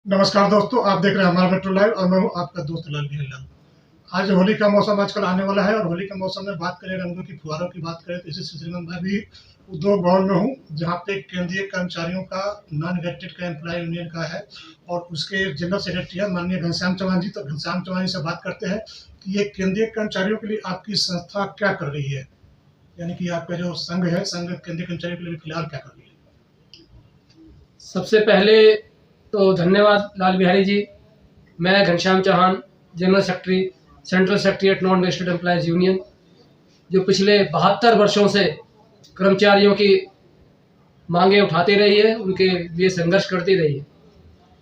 नमस्कार दोस्तों, आप देख रहे हैं हमारा मेट्रो लाइव और मैं हूँ आपका दोस्त लाल बिहारी। आज होली का मौसम आजकल आने वाला है और होली के मौसम में बात करें, रंगों की फुहारों की बात करें तो इसी सिलसिले में मैं भी उद्योग भवन में हूँ, जहाँ पे केंद्रीय कर्मचारियों का नॉन इलेक्टेड का एम्प्लॉय यूनियन का है और उसके जनरल सेक्रेटरी है माननीय घनश्याम चौहान जी। तो घनश्याम चौहान जी से बात करते हैं कि ये केंद्रीय कर्मचारियों के लिए आपकी संस्था क्या कर रही है, यानी कि आपका जो संघ है, संघ केंद्रीय कर्मचारियों के लिए फिलहाल क्या कर रही है। सबसे पहले तो धन्यवाद लाल बिहारी जी। मैं Ghanshyam Chauhan, general secretary, central secretariat non vested employees union, जो पिछले 72 वर्षों से कर्मचारियों की मांगें उठाती रही है, उनके लिए संघर्ष करती रही है।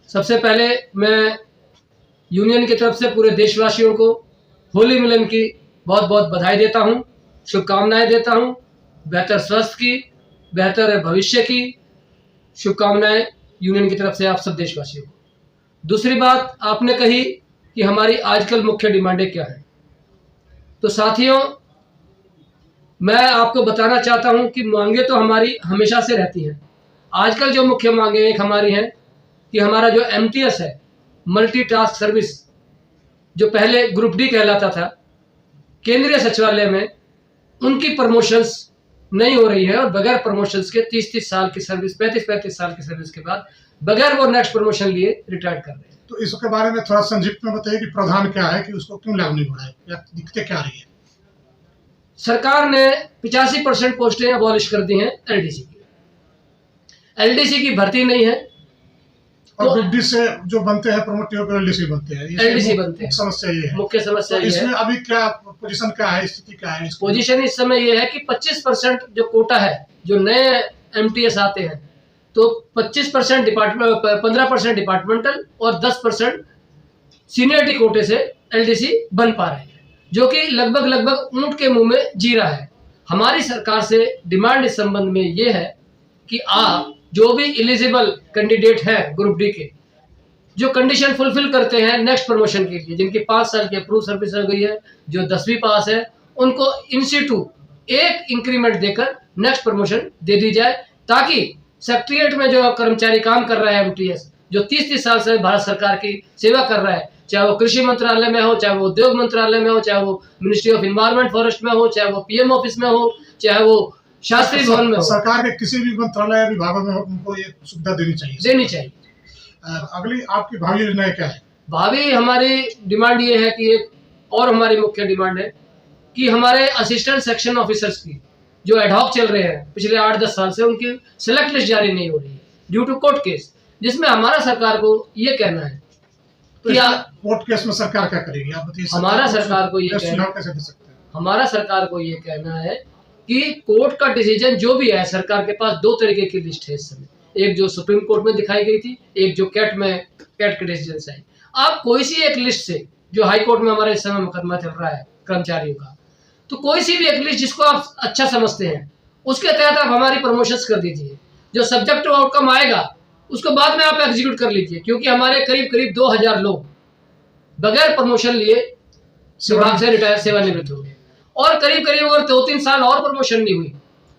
सबसे पहले मैं यूनियन की तरफ से पूरे देशवासियों को होली मिलन की बहुत बहुत बधाई देता हूँ, शुभकामनाएं देता हूँ। बेहतर स्वास्थ्य की, बेहतर भविष्य की शुभकामनाएं यूनियन की तरफ से आप सब देशवासियों को। दूसरी बात आपने कही कि हमारी आजकल मुख्य डिमांडें क्या हैं, तो साथियों मैं आपको बताना चाहता हूं कि मांगे तो हमारी हमेशा से रहती हैं। आजकल जो मुख्य मांगे एक हमारी हैं कि हमारा जो MTS है, मल्टी टास्क सर्विस, जो पहले ग्रुप डी कहलाता था, केंद्रीय सचिवालय में उनकी प्रमोशंस नहीं हो रही है और बगैर प्रमोशंस के 30-30 साल की सर्विस, 35-35 साल की सर्विस के बाद बगैर वो नेक्स्ट प्रमोशन लिए रिटायर कर रहे हैं। तो इसके बारे में थोड़ा संक्षिप्त में बताइए कि प्रावधान क्या है, कि उसको क्यों लागू नहीं हो रहा है या दिक्कतें क्या आ रही है। सरकार ने 85% पोस्टें अबॉलिश कर दी हैं LDC की। LDC की भर्ती नहीं है और ग्रुप डी से जो बनते हैं प्रमोटिव LDC बनते हैं, LDC बनते हैं। समस्या ये है, मुख्य समस्या ये है। इसमें अभी क्या पोजीशन क्या है, स्थिति क्या है। पोजीशन इस समय ये है कि 25% जो कोटा है, जो नए MTS आते हैं, तो 25% डिपार्टमेंट, 15% डिपार्टमेंटल और 10% सीनियरिटी कोटे से LDC बन पा रहे हैं, जो कि लगभग ऊंट के मुंह में जीरा है। हमारी सरकार से डिमांड इस संबंध में ये है कि आप जो भी एलिजिबल कैंडिडेट है ग्रुप डी के, जो कंडीशन फुलफिल करते हैं नेक्स्ट प्रमोशन के लिए, जिनकी 5 साल की अप्रूव सर्विस हो गई है, जो 10वीं पास है, उनको इन सिटू एक इंक्रीमेंट देकर नेक्स्ट प्रमोशन दे दी जाए, ताकि सेक्रेटरीट में जो कर्मचारी काम कर रहा है MTS, जो 30-30 साल से भारत सरकार की सेवा कर रहा है, चाहे वो कृषि मंत्रालय में हो, चाहे वो उद्योग मंत्रालय में हो, चाहे वो मिनिस्ट्री ऑफ एनवायरमेंट फॉरेस्ट में हो, चाहे वो PM ऑफिस में हो, चाहे वो शास्त्री भवन में हो, सरकार के किसी भी मंत्रालय या विभागों में उनको ये सुविधा देनी चाहिए। अगली आपकी भावी योजनाएं क्या है। भावी हमारी डिमांड ये है कि एक और हमारी मुख्य डिमांड है कि हमारे असिस्टेंट सेक्शन ऑफिसर्स की जो एडहॉक चल रहे हैं पिछले 8-10 साल से, उनकी सिलेक्ट लिस्ट जारी नहीं हो रही है ड्यू टू कोर्ट केस, जिसमें हमारा सरकार को ये कहना है तो कोर्ट केस में सरकार क्या करेगी, आप बताइए। हमारा सरकार को ये कहना है कि कोर्ट का डिसीजन जो भी है, सरकार के पास 2 तरीके की लिस्ट है इस समय, एक जो सुप्रीम कोर्ट में दिखाई गई थी, एक जो कैट के डिसीजन से आई। आप कोई सी एक लिस्ट से, जो हाई कोर्ट में हमारे इस समय मुकदमा चल रहा है कर्मचारियों का, तो कोई सी भी एक लिस्ट जिसको आप अच्छा समझते हैं, उसके तहत आप हमारी प्रमोशंस कर दीजिए। जो सब्जेक्टिव आउटकम आएगा उसको बाद में आप एग्जीक्यूट कर लीजिए, क्योंकि हमारे करीब 2000 लोग बगैर प्रमोशन लिए विभाग से रिटायर, सेवानिवृत्त हो गए, और करीब अगर 2-3 साल और प्रमोशन नहीं हुई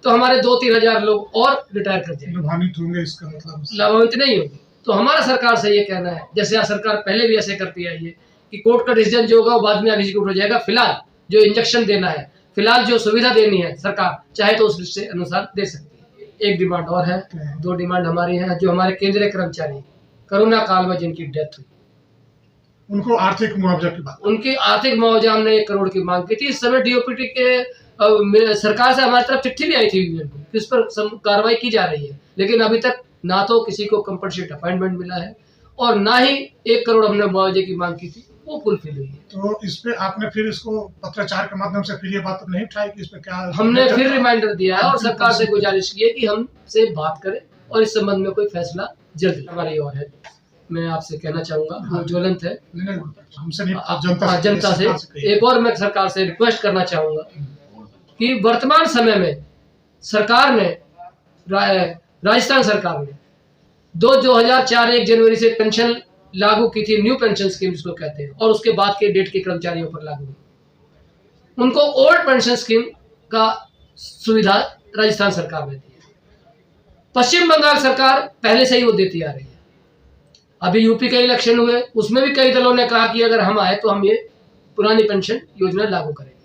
तो हमारे 2-3 हजार लोग और रिटायर कर जाएंगे, लाभान्वित होंगे। इसका मतलब लाभान्वित नहीं होंगे। तो हमारा सरकार से ये कहना है, जैसे सरकार पहले भी ऐसे करती आई है, कि कोर्ट का डिसीजन जो होगा वो बाद में एग्जीक्यूट हो जाएगा। फिलहाल जो इंजेक्शन देना है, फिलहाल जो सुविधा देनी है, सरकार चाहे तो उस लिस्ट से अनुसार दे सकती है। एक डिमांड और है, 2 डिमांड हमारी है। जो हमारे केंद्रीय कर्मचारी कोरोना काल में जिनकी डेथ हुई, उनको आर्थिक मुआवजा की बात, उनकी आर्थिक मुआवजा हमने 1 करोड़ की मांग की थी। इस समय DOPT के सरकार से हमारी तरफ चिट्ठी भी आई थी यूनियन को, इस पर कार्रवाई की जा रही है, लेकिन अभी तक ना तो किसी को कंपनसेट अपॉइंटमेंट मिला है और ना ही 1 करोड़ हमने मुआवजे की मांग की थी वो फुलफिल हुई है। तो इस पे आपने फिर इसको पत्राचार के माध्यम से फिर ये बात नहीं उठाई कि इस पे क्या, हमने फिर रिमाइंडर दिया है और सरकार से गुजारिश की है कि हमसे बात करें और इस संबंध में कोई फैसला जल्द। हमारी और है, मैं आपसे कहना चाहूंगा, वो ज्वलंत है, हमसे नहीं, जनता से एक और मैं सरकार से रिक्वेस्ट करना चाहूंगा कि वर्तमान समय में सरकार ने, राजस्थान सरकार ने 2004 1 जनवरी से पेंशन लागू की थी, न्यू पेंशन स्कीम जिसको कहते हैं, और उसके बाद के डेट के कर्मचारियों पर लागू हुई। उनको ओल्ड पेंशन स्कीम का सुविधा राजस्थान सरकार देती है, पश्चिम बंगाल सरकार पहले से ही वो देती आ रही है। अभी यूपी के इलेक्शन हुए, उसमें भी कई दलों ने कहा कि अगर हम आए तो हम ये पुरानी पेंशन योजना लागू करेंगे।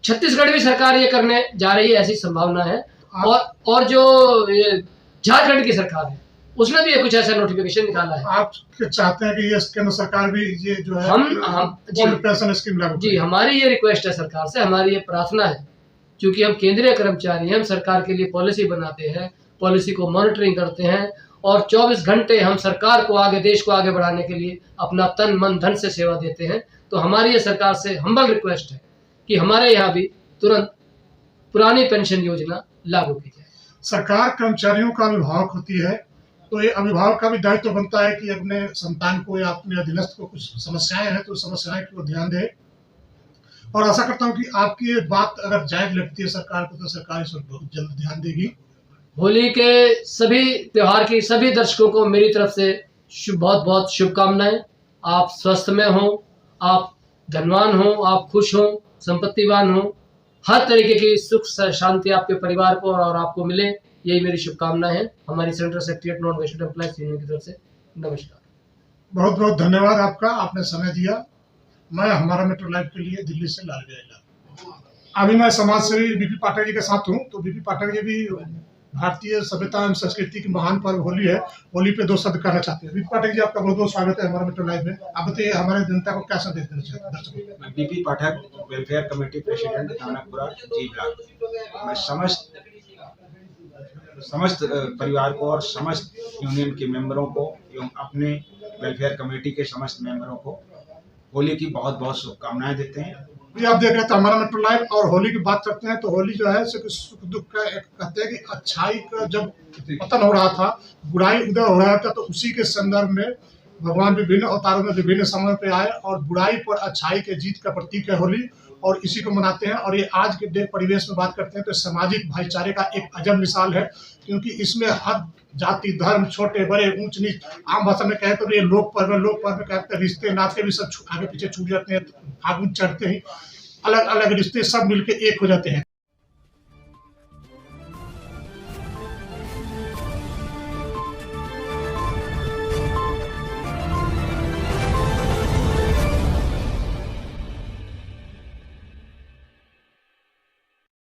छत्तीसगढ़ भी सरकार ये करने जा रही है, ऐसी संभावना है। और जो ये झारखंड की सरकार है, उसने भी कुछ ऐसा नोटिफिकेशन निकाला है। आप चाहते हैं कि ये केंद्र सरकार भी ये जो है हम पेंशन स्कीम लागू जी, हमारी ये रिक्वेस्ट है सरकार से, हमारी ये प्रार्थना है, क्योंकि हम केंद्रीय कर्मचारी हैं, हम सरकार के लिए पॉलिसी बनाते हैं, पॉलिसी को मॉनिटरिंग करते हैं और 24 घंटे हम सरकार को आगे, देश को आगे बढ़ाने के लिए अपना तन मन धन से सेवा देते हैं। तो हमारी ये सरकार से हम्बल रिक्वेस्ट है कि हमारे यहाँ भी तुरंत पुरानी पेंशन योजना लागू की जाए। सरकार कर्मचारियों का अभिभावक होती है, तो ये अभिभावक का भी दायित्व तो बनता है कि अपने संतान को या अपने अधीनस्थ को कुछ समस्याएं हैं तो समस्याएं को ध्यान दे। और आशा करता हूं कि आपकी ये बात अगर जायज लगती है सरकार को, तो सरकार इस पर बहुत जल्द ध्यान देगी। होली के सभी त्योहार की सभी दर्शकों को मेरी तरफ से बहुत बहुत शुभकामनाएं। आप स्वस्थ में हो, आप धनवान हो, आप खुश हो, संपत्तिवान हो, हर तरीके की सुख शांति आपके परिवार को और आपको मिले, यही मेरी शुभकामना है। हमारी central secretariat non vested employees union की तरफ से नमस्कार। बहुत बहुत धन्यवाद आपका, आपने समय दिया। मैं हमारा मेट्रो लाइव के लिए दिल्ली से लाल बिहारी। अभी मैं समाज सेवी बीपी पाठक जी के साथ हूँ। तो बीपी पाठक जी भी भारतीय सभ्यता एवं संस्कृति की महान पर्व होली है, होली पे 2 शब्द कहना चाहते हैं। बीपी पाठक जी, आपका बहुत बहुत स्वागत है हमारे मेट्रो लाइव में। आप बताइए हमारे जनता को क्या संदेश देना चाहते हैं दर्शकों को? मैं बीपी पाठक, वेलफेयर कमेटी प्रेसिडेंट, नानकपुरा जी ब्लॉक। मैं समस्त परिवार को और समस्त यूनियन के मेंबरों को एवं अपने वेलफेयर कमेटी के समस्त मेंबरों को होली की बहुत बहुत शुभकामनाएं देते हैं। आप देख रहे थे हमारा मेट्रो लाइव और होली की बात करते हैं। तो होली जो है सुख दुख का एक कहते हैं कि अच्छाई का जब पतन हो रहा था, बुराई उदय हो रहा था, तो उसी के संदर्भ में भगवान विभिन्न अवतारों में विभिन्न समय पे आए और बुराई पर अच्छाई के जीत का प्रतीक है होली, और इसी को मनाते हैं। और ये आज के परिवेश में बात करते हैं तो सामाजिक भाईचारे का एक अजब मिसाल है, क्योंकि इसमें हर जाति धर्म, छोटे बड़े, ऊंच नीच, आम भाषा में कहे तो ये लोक पर्व में कहते हैं रिश्ते नाते भी सब आगे पीछे छूट जाते हैं। फागुन चढ़ते ही अलग अलग रिश्ते सब मिलके एक हो जाते हैं।